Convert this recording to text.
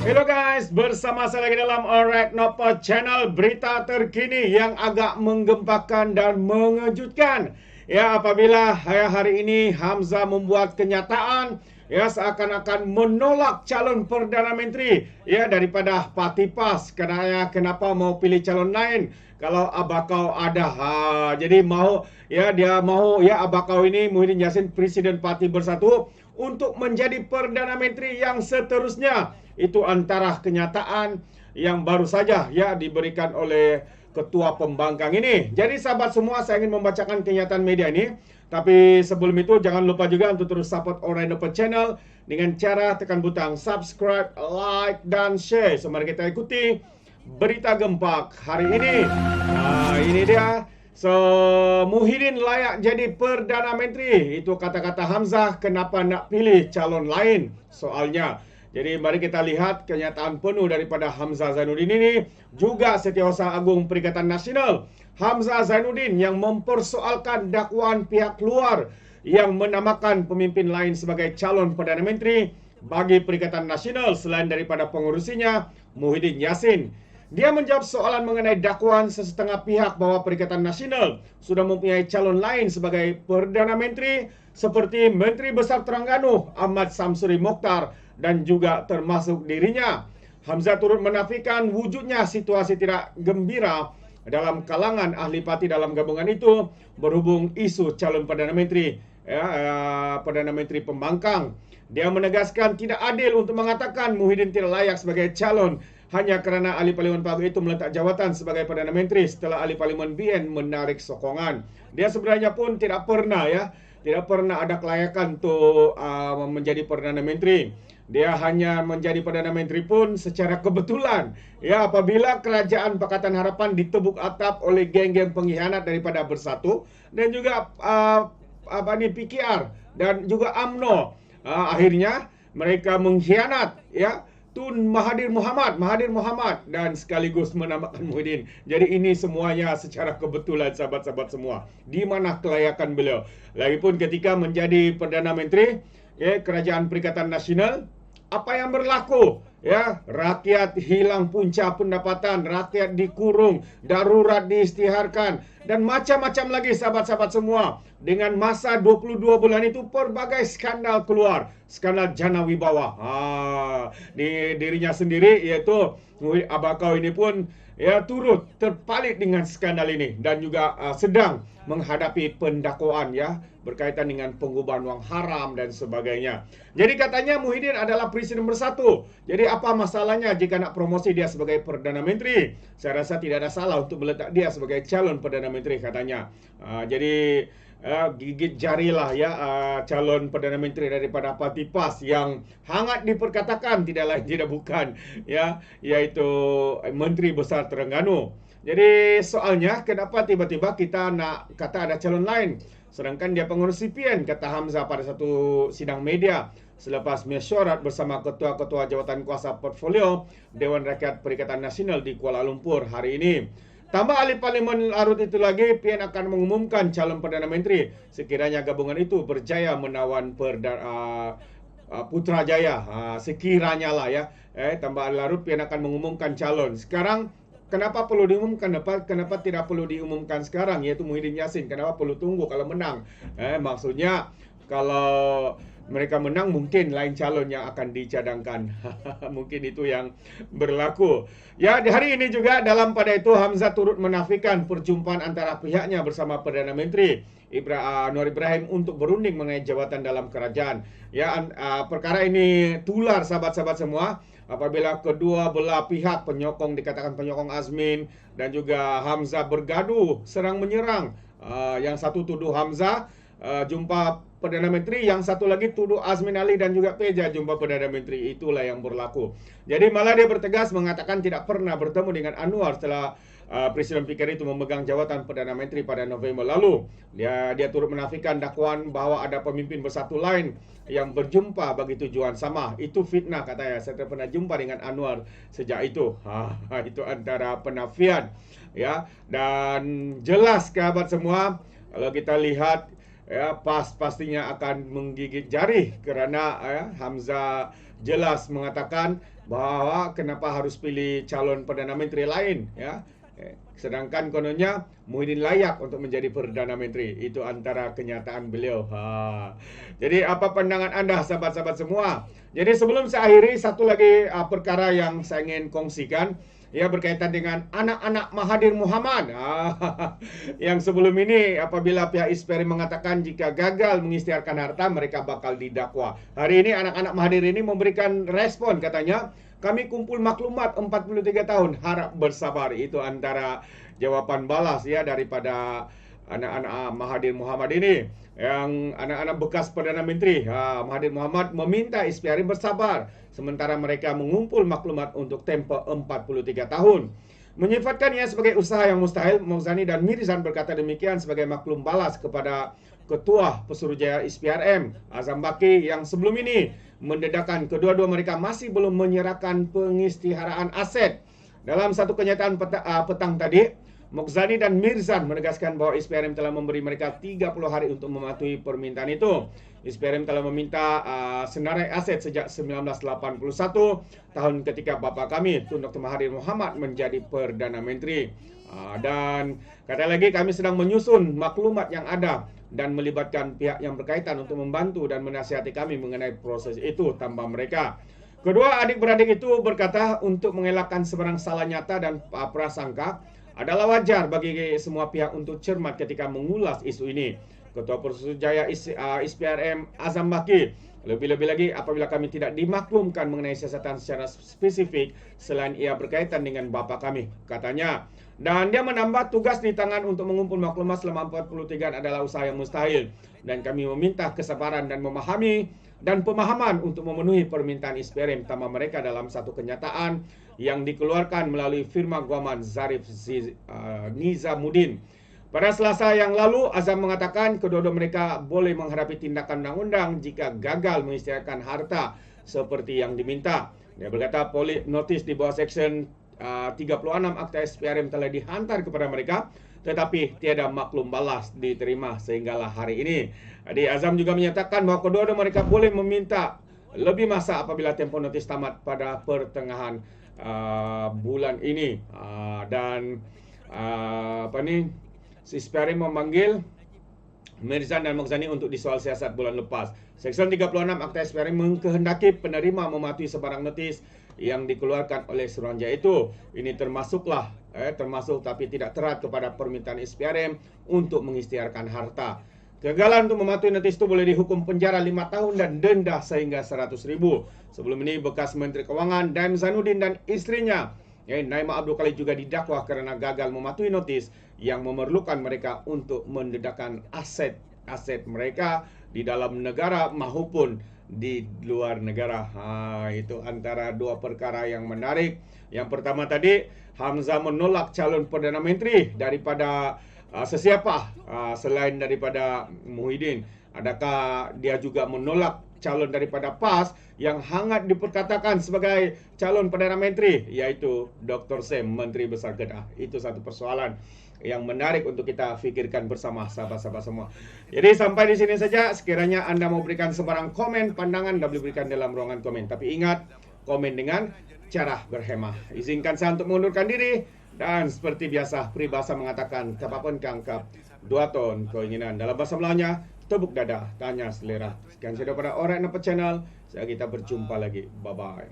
Hello guys, bersama saya lagi dalam Alright Nopo Channel, berita terkini yang agak menggempakan dan mengejutkan. Ya, apabila hari ini Hamzah membuat kenyataan ya seakan-akan menolak calon Perdana Menteri ya daripada Parti PAS. Kenapa mau pilih calon lain kalau Abakau ada? Jadi dia mau ya Abakau ini Muhyiddin Yassin Presiden Parti Bersatu untuk menjadi Perdana Menteri yang seterusnya. Itu antara kenyataan yang baru saja ya diberikan oleh Ketua Pembangkang ini. Jadi sahabat semua, saya ingin membacakan kenyataan media ini. Tapi sebelum itu jangan lupa juga untuk terus support Alright Nopo Channel dengan cara tekan butang subscribe, like, dan share. So mari kita ikuti berita gempak hari ini. Ini dia. So, Muhyiddin layak jadi Perdana Menteri. Itu kata-kata Hamzah. Kenapa nak pilih calon lain? Soalnya. Jadi mari kita lihat kenyataan penuh daripada Hamzah Zainuddin ini. Juga Setiausaha Agung Perikatan Nasional Hamzah Zainuddin yang mempersoalkan dakwaan pihak luar yang menamakan pemimpin lain sebagai calon Perdana Menteri bagi Perikatan Nasional selain daripada pengurusinya Muhyiddin Yassin. Dia menjawab soalan mengenai dakwaan sesetengah pihak bahwa Perikatan Nasional sudah mempunyai calon lain sebagai Perdana Menteri seperti Menteri Besar Terengganu Ahmad Samsuri Mokhtar dan juga termasuk dirinya. Hamzah turut menafikan wujudnya situasi tidak gembira dalam kalangan ahli parti dalam gabungan itu berhubung isu calon Perdana Menteri Perdana Menteri Pembangkang. Dia menegaskan tidak adil untuk mengatakan Muhyiddin tidak layak sebagai calon hanya kerana ahli parlimen baru itu meletak jawatan sebagai Perdana Menteri setelah ahli parlimen BN menarik sokongan. Dia sebenarnya pun tidak pernah ada kelayakan untuk menjadi Perdana Menteri. Dia hanya menjadi Perdana Menteri pun secara kebetulan. Ya, apabila Kerajaan Pakatan Harapan ditebuk atap oleh geng-geng pengkhianat daripada Bersatu dan juga PKR dan juga UMNO. Akhirnya mereka mengkhianat ya Tun Mahathir Mohamad dan sekaligus menamakan Muhyiddin. Jadi ini semuanya secara kebetulan sahabat-sahabat semua. Di mana kelayakan beliau? Lagipun ketika menjadi Perdana Menteri Kerajaan Perikatan Nasional, apa yang berlaku? Ya, rakyat hilang punca pendapatan, rakyat dikurung, darurat diisytiharkan, dan macam-macam lagi sahabat-sahabat semua. Dengan masa 22 bulan itu pelbagai skandal keluar. Skandal jana wibawa. Di dirinya sendiri iaitu Abakau ini pun ya turut terpalit dengan skandal ini dan juga sedang menghadapi pendakwaan ya berkaitan dengan pengubahan wang haram dan sebagainya. Jadi katanya Muhyiddin adalah Presiden Bersatu. Jadi apa masalahnya jika nak promosi dia sebagai Perdana Menteri? Saya rasa tidak ada salah untuk meletak dia sebagai calon Perdana Menteri katanya. Jadi gigit jarilah ya calon Perdana Menteri daripada Parti PAS yang hangat diperkatakan tidak lain tidak bukan ya yaitu Menteri Besar Terengganu. Jadi soalnya kenapa tiba-tiba kita nak kata ada calon lain sedangkan dia pengurus CPN, kata Hamzah pada satu sidang media selepas mesyuarat bersama ketua-ketua jawatan kuasa portfolio Dewan Rakyat Perikatan Nasional di Kuala Lumpur hari ini. Tambah ahli parlimen larut itu lagi, PN akan mengumumkan calon Perdana Menteri sekiranya gabungan itu berjaya menawan Putrajaya. Sekiranya lah ya. Tambah ahli larut, PN akan mengumumkan calon. Sekarang kenapa perlu diumumkan? Kenapa tidak perlu diumumkan sekarang? Yaitu Muhyiddin Yassin. Kenapa perlu tunggu kalau menang? Maksudnya kalau mereka menang mungkin lain calon yang akan dicadangkan. Mungkin itu yang berlaku. Ya, di hari ini juga dalam pada itu Hamzah turut menafikan perjumpaan antara pihaknya bersama Perdana Menteri Anwar Ibrahim untuk berunding mengenai jawatan dalam kerajaan. Ya, perkara ini tular sahabat-sahabat semua. Apabila kedua belah pihak dikatakan penyokong Azmin dan juga Hamzah bergaduh, serang menyerang. Yang satu tuduh Hamzah jumpa Perdana Menteri, yang satu lagi tuduh Azmin Ali dan juga Peja jumpa Perdana Menteri. Itulah yang berlaku. Jadi malah dia bertegas mengatakan tidak pernah bertemu dengan Anwar setelah Presiden PKR itu memegang jawatan Perdana Menteri pada November lalu. Dia turut menafikan dakwaan bahwa ada pemimpin bersatu lain yang berjumpa bagi tujuan sama. Itu fitnah katanya. Saya tidak pernah jumpa dengan Anwar sejak itu. Itu antara penafian. Ya, dan jelas sahabat semua, kalau kita lihat PAS pastinya akan menggigit jari kerana Hamzah jelas mengatakan bahawa kenapa harus pilih calon Perdana Menteri lain, sedangkan kononnya Muhyiddin layak untuk menjadi Perdana Menteri. Itu antara kenyataan beliau. Jadi apa pandangan anda sahabat-sahabat semua? Jadi sebelum saya akhiri, satu lagi perkara yang saya ingin kongsikan, berkaitan dengan anak-anak Mahathir Mohamad. Yang sebelum ini apabila pihak ISPRI mengatakan jika gagal mengisytiharkan harta, mereka bakal didakwa. Hari ini anak-anak Mahathir ini memberikan respon, katanya, kami kumpul maklumat 43 tahun, harap bersabar. Itu antara jawapan balas daripada anak-anak Mahathir Mohamad ini. Yang anak-anak bekas Perdana Menteri Mahathir Mohamad meminta ISPRI bersabar sementara mereka mengumpul maklumat untuk tempoh 43 tahun. Menyifatkannya sebagai usaha yang mustahil, Mauzani dan Mirzan berkata demikian sebagai maklum balas kepada Ketua Pesuruhjaya ISPRM Azam Baki yang sebelum ini mendedahkan kedua-dua mereka masih belum menyerahkan pengisytiharaan aset. Dalam satu kenyataan petang tadi, Mokhzani dan Mirzan menegaskan bahawa ISPRM telah memberi mereka 30 hari untuk mematuhi permintaan itu. ISPRM telah meminta senarai aset sejak 1981, tahun ketika bapa kami, Tun Dr. Mahathir Mohamad menjadi Perdana Menteri. Dan kata lagi, kami sedang menyusun maklumat yang ada dan melibatkan pihak yang berkaitan untuk membantu dan menasihati kami mengenai proses itu, tambah mereka. Kedua adik-beradik itu berkata untuk mengelakkan sebarang salah nyata dan prasangka, adalah wajar bagi semua pihak untuk cermat ketika mengulas isu ini. Ketua Pesuruhjaya ISPRM Azam Baki, lebih-lebih lagi apabila kami tidak dimaklumkan mengenai siasatan secara spesifik selain ia berkaitan dengan bapa kami, katanya. Dan dia menambah, tugas di tangan untuk mengumpul maklumat selama 43 adalah usaha yang mustahil. Dan kami meminta kesabaran dan memahami dan pemahaman untuk memenuhi permintaan ISPRM, tambah mereka dalam satu kenyataan yang dikeluarkan melalui firma guaman Zarif Nizamuddin. Pada Selasa yang lalu, Azam mengatakan kedua-dua mereka boleh menghadapi tindakan undang-undang jika gagal mengisytiharkan harta seperti yang diminta. Dia berkata notis di bawah Seksyen 36 Akta ISPRM telah dihantar kepada mereka, tetapi tiada maklum balas diterima sehinggalah hari ini. Jadi Azam juga menyatakan bahawa kedua-dua mereka boleh meminta lebih masa apabila tempoh notis tamat pada pertengahan bulan ini. ISPRM memanggil Mirzan dan Mokhzani untuk disoal siasat bulan lepas. Seksyen 36 Akta ISPRM mengkehendaki penerima mematuhi sebarang notis yang dikeluarkan oleh Suruhanjaya itu. Ini termasuk tapi tidak terat kepada permintaan ISPRM untuk mengisytiharkan harta. Kegagalan untuk mematuhi notis itu boleh dihukum penjara 5 tahun dan denda sehingga 100,000. Sebelum ini bekas Menteri Kewangan Daim Zainuddin dan isterinya Naimah Abdul Khalid juga didakwa kerana gagal mematuhi notis yang memerlukan mereka untuk mendedahkan aset mereka di dalam negara maupun di luar negara. Itu antara dua perkara yang menarik. Yang pertama tadi, Hamzah menolak calon Perdana Menteri daripada sesiapa selain daripada Muhyiddin. Adakah dia juga menolak calon daripada PAS yang hangat diperkatakan sebagai calon Perdana Menteri, iaitu Dr. Sem, Menteri Besar Kedah? Itu satu persoalan yang menarik untuk kita fikirkan bersama sahabat-sahabat semua. Jadi sampai di sini saja. Sekiranya anda mau berikan sebarang komen, pandangan, anda boleh berikan dalam ruangan komen. Tapi ingat, komen dengan cara berhemah. Izinkan saya untuk mengundurkan diri. Dan seperti biasa, peribahasa mengatakan, kapapun kangkap, 2 ton keinginan. Dalam bahasa Melayunya, tepuk dada, tanya selera. Sekian saya daripada Alright Nampak Channel. Kita berjumpa lagi. Bye-bye.